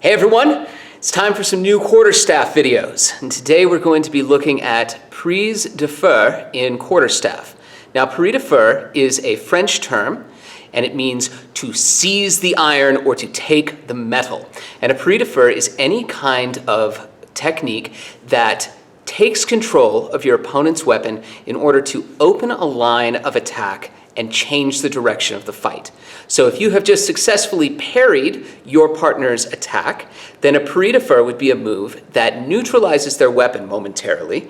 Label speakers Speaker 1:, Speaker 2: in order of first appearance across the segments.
Speaker 1: Hey everyone, it's time for some new Quarterstaff videos. And today we're going to be looking at prise de feu in Quarterstaff. Now, prise de feu is a French term, and it means to seize the iron or to take the metal. And a prise de feu is any kind of technique that takes control of your opponent's weapon in order to open a line of attack and change the direction of the fight. So if you have just successfully parried your partner's attack, then a prise de feu would be a move that neutralizes their weapon momentarily,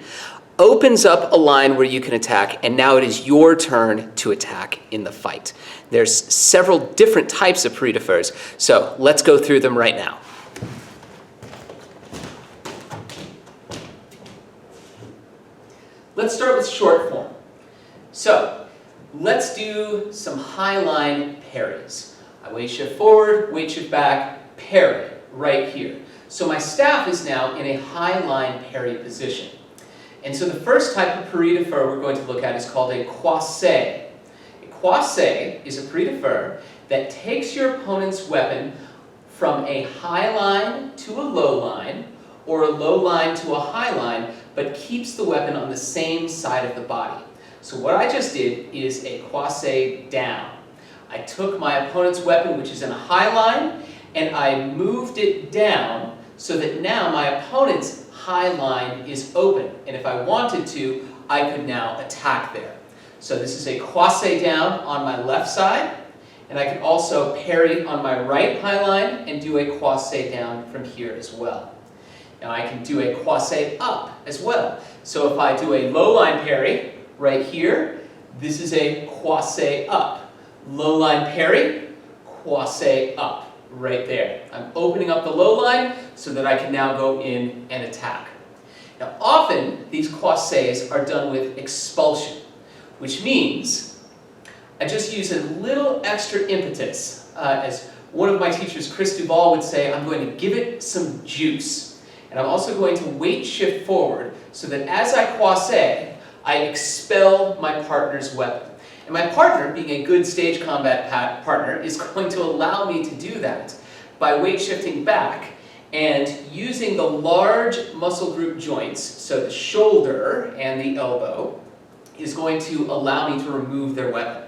Speaker 1: opens up a line where you can attack, and now it is your turn to attack in the fight. There's several different types of prise de feus, so let's go through them right now. Let's start with short form. So, let's do some high line parries. I weight shift forward, weight shift back, parry, right here. So my staff is now in a high line parry position. And so the first type of prise de feu we're going to look at is called a croisé. A croisé is a prise de feu that takes your opponent's weapon from a high line to a low line, or a low line to a high line, but keeps the weapon on the same side of the body. So what I just did is a croisé down. I took my opponent's weapon, which is in a high line, and I moved it down so that now my opponent's high line is open. And if I wanted to, I could now attack there. So this is a croisé down on my left side, and I can also parry on my right high line and do a croisé down from here as well. Now I can do a croisé up as well. So if I do a low line parry, right here, this is a croisé up. Low line parry, croisé up, right there. I'm opening up the low line so that I can now go in and attack. Now often, these croisés are done with expulsion, which means I just use a little extra impetus. As one of my teachers, Chris Duvall, would say, I'm going to give it some juice. And I'm also going to weight shift forward so that as I croisé, I expel my partner's weapon. And my partner, being a good stage combat partner, is going to allow me to do that by weight shifting back and using the large muscle group joints, so the shoulder and the elbow, is going to allow me to remove their weapon.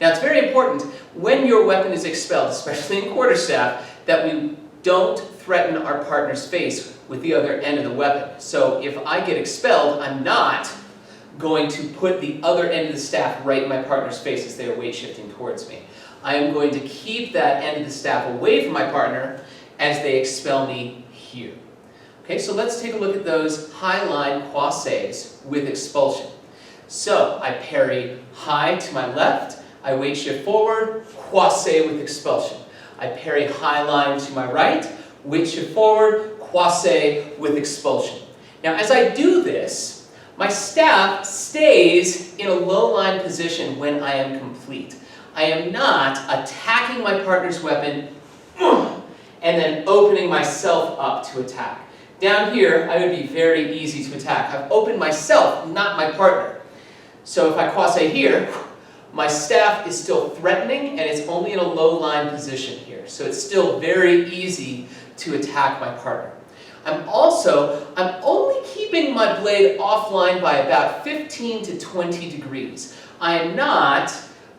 Speaker 1: Now it's very important when your weapon is expelled, especially in quarterstaff, that we don't threaten our partner's face with the other end of the weapon. So if I get expelled, I'm not going to put the other end of the staff right in my partner's face as they are weight shifting towards me. I am going to keep that end of the staff away from my partner as they expel me here. Okay, so let's take a look at those high line croisés with expulsion. So I parry high to my left, I weight shift forward, croisé with expulsion. I parry high line to my right, weight shift forward, croisé with expulsion. Now as I do this, my staff stays in a low line position when I am complete. I am not attacking my partner's weapon and then opening myself up to attack. Down here, I would be very easy to attack. I've opened myself, not my partner. So if I croisé here, my staff is still threatening and it's only in a low line position here. So it's still very easy to attack my partner. I'm only keeping my blade offline by about 15 to 20 degrees. I am not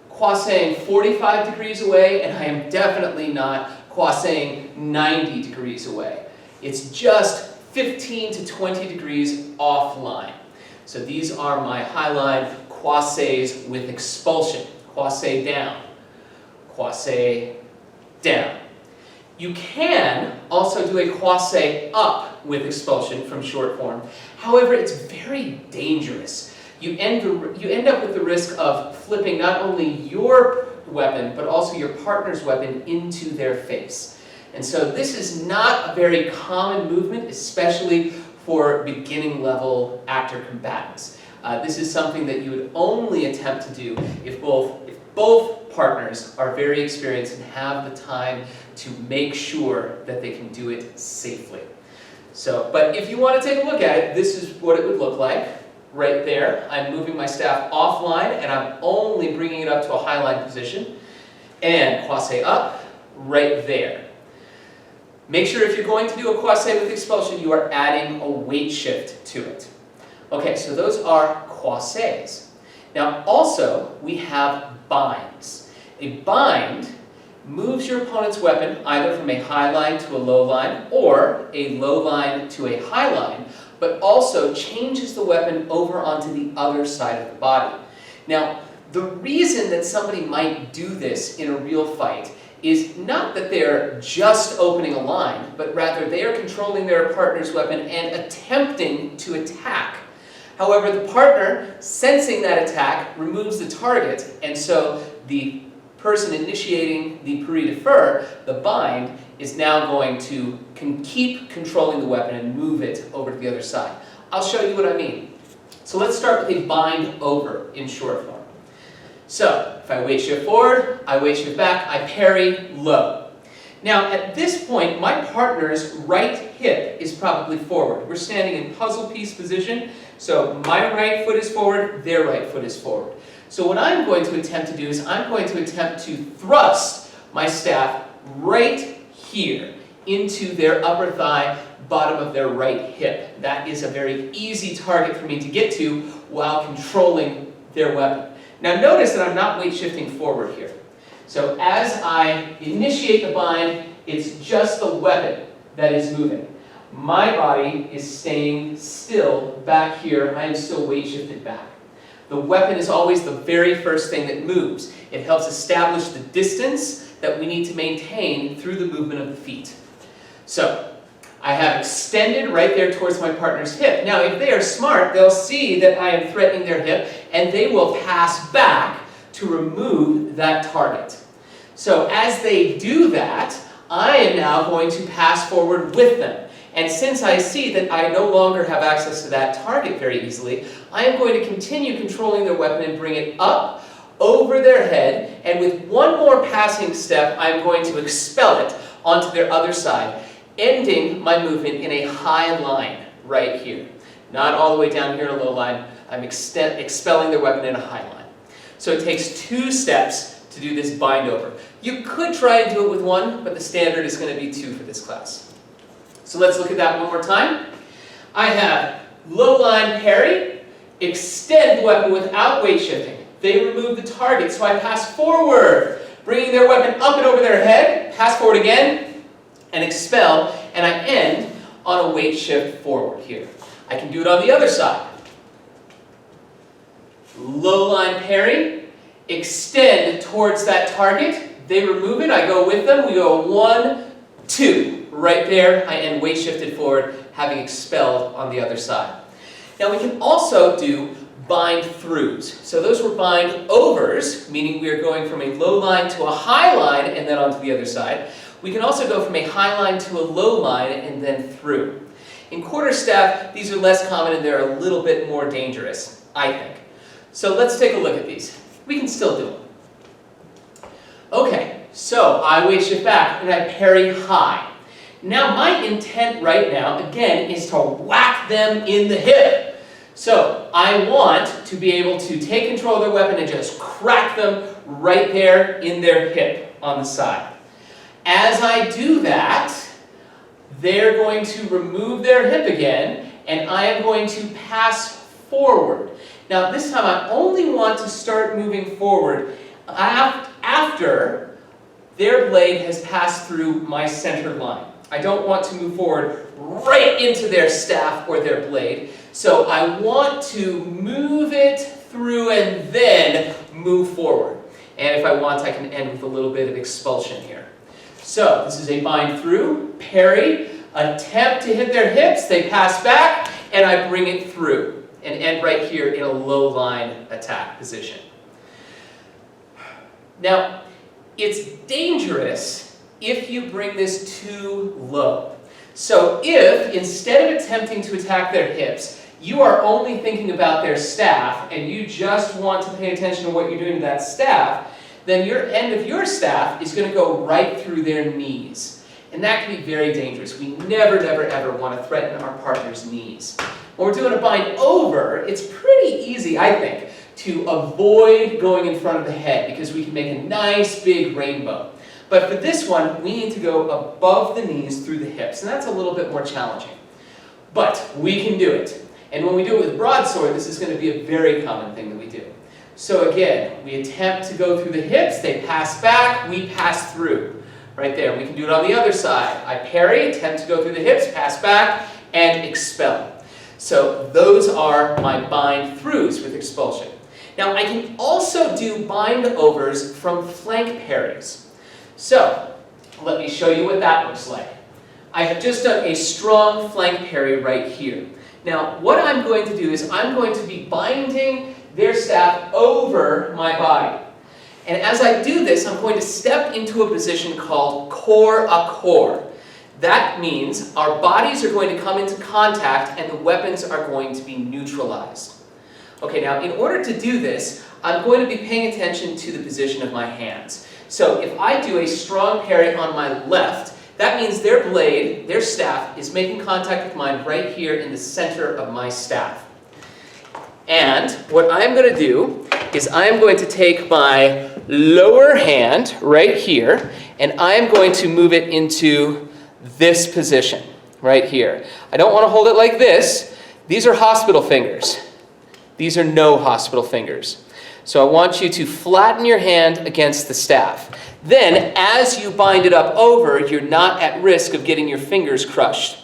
Speaker 1: croiséing 45 degrees away, and I am definitely not croiséing 90 degrees away. It's just 15 to 20 degrees offline. So these are my high line croisés with expulsion. Croisé down, croisé down. You can also do a croisé up with expulsion from short form. However, it's very dangerous. You end up with the risk of flipping not only your weapon, but also your partner's weapon into their face. And so this is not a very common movement, especially for beginning level actor combatants. This is something that you would only attempt to do if both partners are very experienced and have the time to make sure that they can do it safely. So, but if you want to take a look at it, this is what it would look like. Right there, I'm moving my staff offline and I'm only bringing it up to a high line position. And croisé up, right there. Make sure if you're going to do a croisé with expulsion, you are adding a weight shift to it. Okay, so those are croisés. Now also, we have binds. A bind moves your opponent's weapon either from a high line to a low line or a low line to a high line, but also changes the weapon over onto the other side of the body. Now, the reason that somebody might do this in a real fight is not that they're just opening a line, but rather they are controlling their partner's weapon and attempting to attack. However, the partner, sensing that attack, removes the target, and so the person initiating the pari de fer, the bind, is now going to keep controlling the weapon and move it over to the other side. I'll show you what I mean. So let's start with a bind over in short form. So, if I weight shift forward, I weight shift back, I parry low. Now, at this point, my partner's right hip is probably forward. We're standing in puzzle piece position, so my right foot is forward, their right foot is forward. So what I'm going to attempt to do is I'm going to attempt to thrust my staff right here into their upper thigh, bottom of their right hip. That is a very easy target for me to get to while controlling their weapon. Now notice that I'm not weight shifting forward here. So as I initiate the bind, it's just the weapon that is moving. My body is staying still back here. I am still weight shifted back. The weapon is always the very first thing that moves. It helps establish the distance that we need to maintain through the movement of the feet. So, I have extended right there towards my partner's hip. Now, if they are smart, they'll see that I am threatening their hip, and they will pass back to remove that target. So, as they do that, I am now going to pass forward with them. And since I see that I no longer have access to that target very easily, I am going to continue controlling their weapon and bring it up over their head, and with one more passing step, I'm going to expel it onto their other side, ending my movement in a high line right here. Not all the way down here in a low line. I'm expelling their weapon in a high line. So it takes 2 steps to do this bind over. You could try and do it with 1, but the standard is going to be 2 for this class. So let's look at that one more time. I have low line parry, extend the weapon without weight shifting. They remove the target, so I pass forward, bringing their weapon up and over their head, pass forward again, and expel, and I end on a weight shift forward here. I can do it on the other side. Low line parry, extend towards that target, they remove it, I go with them, we go 1, 2, right there, I end weight shifted forward, having expelled on the other side. Now we can also do bind throughs. So those were bind overs, meaning we are going from a low line to a high line and then onto the other side. We can also go from a high line to a low line and then through. In quarterstaff, these are less common and they're a little bit more dangerous, I think. So let's take a look at these. We can still do them. Okay, so I weight shift back and I parry high. Now my intent right now, again, is to whack them in the hip. So I want to be able to take control of their weapon and just crack them right there in their hip on the side. As I do that, they're going to remove their hip again, and I am going to pass forward. Now this time I only want to start moving forward after their blade has passed through my center line. I don't want to move forward right into their staff or their blade. So I want to move it through and then move forward. And if I want, I can end with a little bit of expulsion here. So this is a bind through, parry, attempt to hit their hips, they pass back, and I bring it through and end right here in a low line attack position. Now, it's dangerous if you bring this too low. So if, instead of attempting to attack their hips, you are only thinking about their staff and you just want to pay attention to what you're doing to that staff, then your end of your staff is going to go right through their knees. And that can be very dangerous. We never, never, ever want to threaten our partner's knees. When we're doing a bind over, it's pretty easy, I think, to avoid going in front of the head because we can make a nice big rainbow. But for this one, we need to go above the knees through the hips, and that's a little bit more challenging. But we can do it. And when we do it with broadsword, this is going to be a very common thing that we do. So again, we attempt to go through the hips, they pass back, we pass through. Right there. We can do it on the other side. I parry, attempt to go through the hips, pass back, and expel. So those are my bind throughs with expulsion. Now I can also do bind overs from flank parries. So let me show you what that looks like. I have just done a strong flank parry right here. Now what I'm going to do is I'm going to be binding their staff over my body. And as I do this, I'm going to step into a position called corps-à-corps. That means our bodies are going to come into contact and the weapons are going to be neutralized. Okay, now in order to do this, I'm going to be paying attention to the position of my hands. So if I do a strong parry on my left, that means their blade, their staff, is making contact with mine right here in the center of my staff. And what I'm going to do is I'm going to take my lower hand right here, and I'm going to move it into this position right here. I don't want to hold it like this. These are hospital fingers. These are no hospital fingers. So I want you to flatten your hand against the staff. Then, as you bind it up over, you're not at risk of getting your fingers crushed.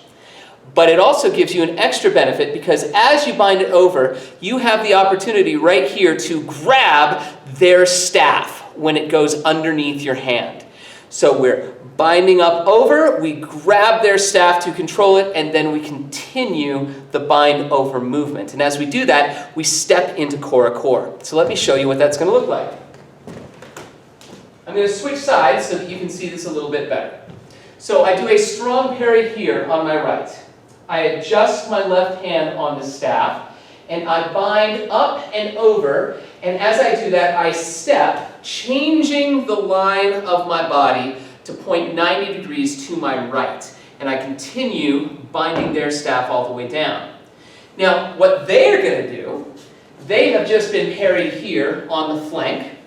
Speaker 1: But it also gives you an extra benefit because as you bind it over, you have the opportunity right here to grab their staff when it goes underneath your hand. So we're binding up over, we grab their staff to control it, and then we continue the bind over movement. And as we do that, we step into corps-à-corps. So let me show you what that's going to look like. I'm going to switch sides so that you can see this a little bit better. So I do a strong parry here on my right. I adjust my left hand on the staff, and I bind up and over, and as I do that, I step, changing the line of my body to point 90 degrees to my right, and I continue binding their staff all the way down. Now, what they're going to do, they have just been parried here on the flank.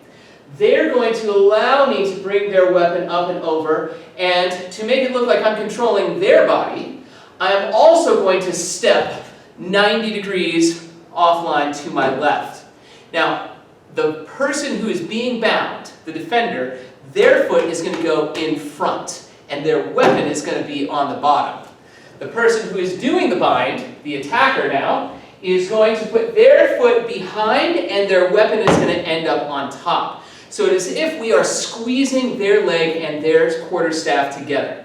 Speaker 1: They're going to allow me to bring their weapon up and over, and to make it look like I'm controlling their body, I am also going to step 90 degrees offline to my left. Now, the person who is being bound, the defender, their foot is going to go in front, and their weapon is going to be on the bottom. The person who is doing the bind, the attacker now, is going to put their foot behind, and their weapon is going to end up on top. So it is as if we are squeezing their leg and their quarterstaff together.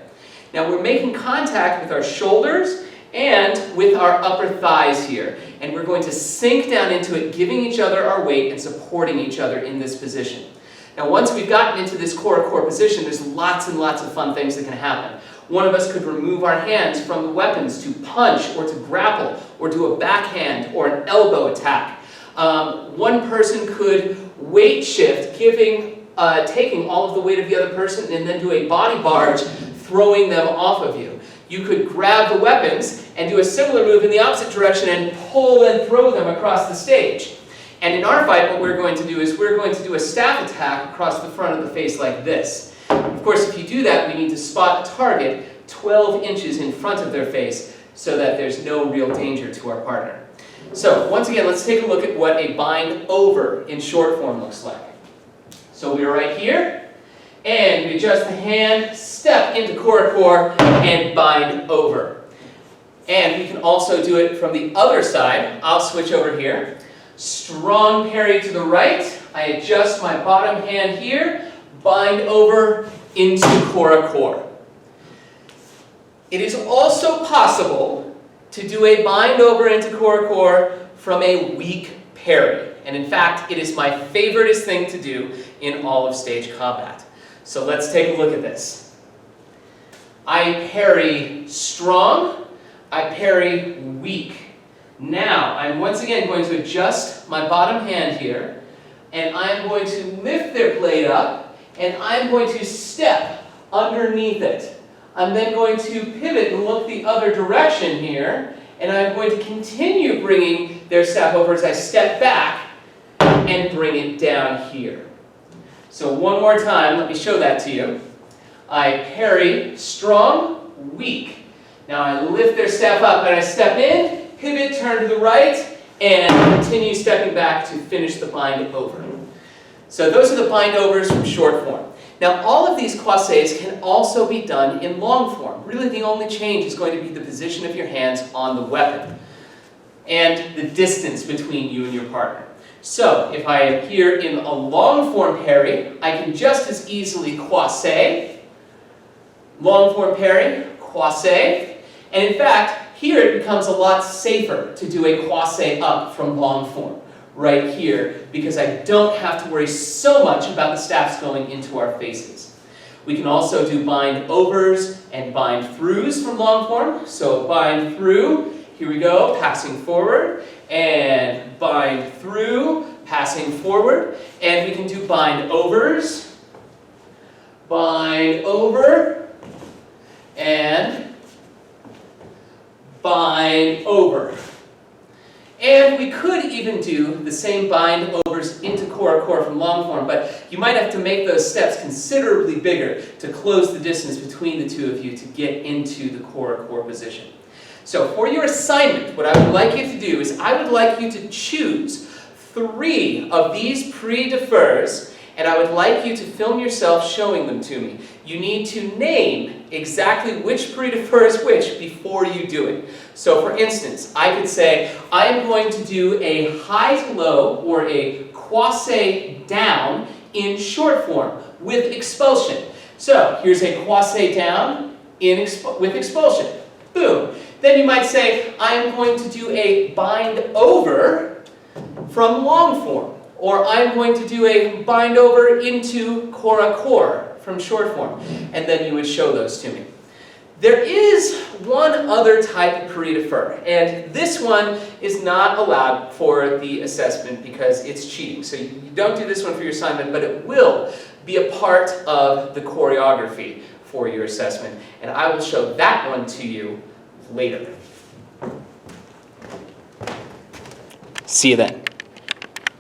Speaker 1: Now we're making contact with our shoulders and with our upper thighs here. And we're going to sink down into it, giving each other our weight and supporting each other in this position. Now once we've gotten into this corps-à-corps position, there's lots and lots of fun things that can happen. One of us could remove our hands from the weapons to punch or to grapple or do a backhand or an elbow attack. One person could weight shift, taking all of the weight of the other person and then do a body barge, throwing them off of you. You could grab the weapons and do a similar move in the opposite direction and pull and throw them across the stage. And in our fight, what we're going to do is we're going to do a staff attack across the front of the face like this. Of course, if you do that, we need to spot a target 12 inches in front of their face so that there's no real danger to our partner. So once again, let's take a look at what a bind over in short form looks like. So we're right here, and we adjust the hand, step into corps-à-corps, and bind over. And we can also do it from the other side. I'll switch over here. Strong parry to the right. I adjust my bottom hand here, bind over into corps-à-corps. It is also possible to do a bind over into corps-à-corps from a weak parry. And in fact, it is my favoriteest thing to do in all of stage combat. So let's take a look at this. I parry strong, I parry weak. Now, I'm once again going to adjust my bottom hand here, and I'm going to lift their blade up, and I'm going to step underneath it. I'm then going to pivot and look the other direction here, and I'm going to continue bringing their staff over as I step back and bring it down here. So one more time, let me show that to you. I parry, strong, weak. Now I lift their staff up and I step in, pivot, turn to the right, and continue stepping back to finish the bind over. So those are the bind overs from short form. Now all of these croisés can also be done in long form. Really the only change is going to be the position of your hands on the weapon and the distance between you and your partner. So if I am here in a long form parry, I can just as easily croisé, long form parry, croisé, and in fact, here it becomes a lot safer to do a croisé up from long form, right here, because I don't have to worry so much about the staffs going into our faces. We can also do bind overs and bind throughs from long form. So bind through, here we go, passing forward, and bind through, passing forward, and we can do bind overs, bind over, and bind over. And we could even do the same bind overs into core from long form, but you might have to make those steps considerably bigger to close the distance between the two of you to get into the core position. So for your assignment, what I would like you to do is I would like you to choose 3 of these pre-defers, and I would like you to film yourself showing them to me. You need to name exactly which pre-defer is which before you do it. So for instance, I could say, I am going to do a high to low or a croisé down in short form with expulsion. So here's a croisé down with expulsion. Boom. Then you might say, I am going to do a bind over from long form. Or I'm going to do a bind over into core from short form. And then you would show those to me. There is one other type of pre-defer, and this one is not allowed for the assessment because it's cheating. So you don't do this one for your assignment, but it will be a part of the choreography for your assessment. And I will show that one to you later. See you then.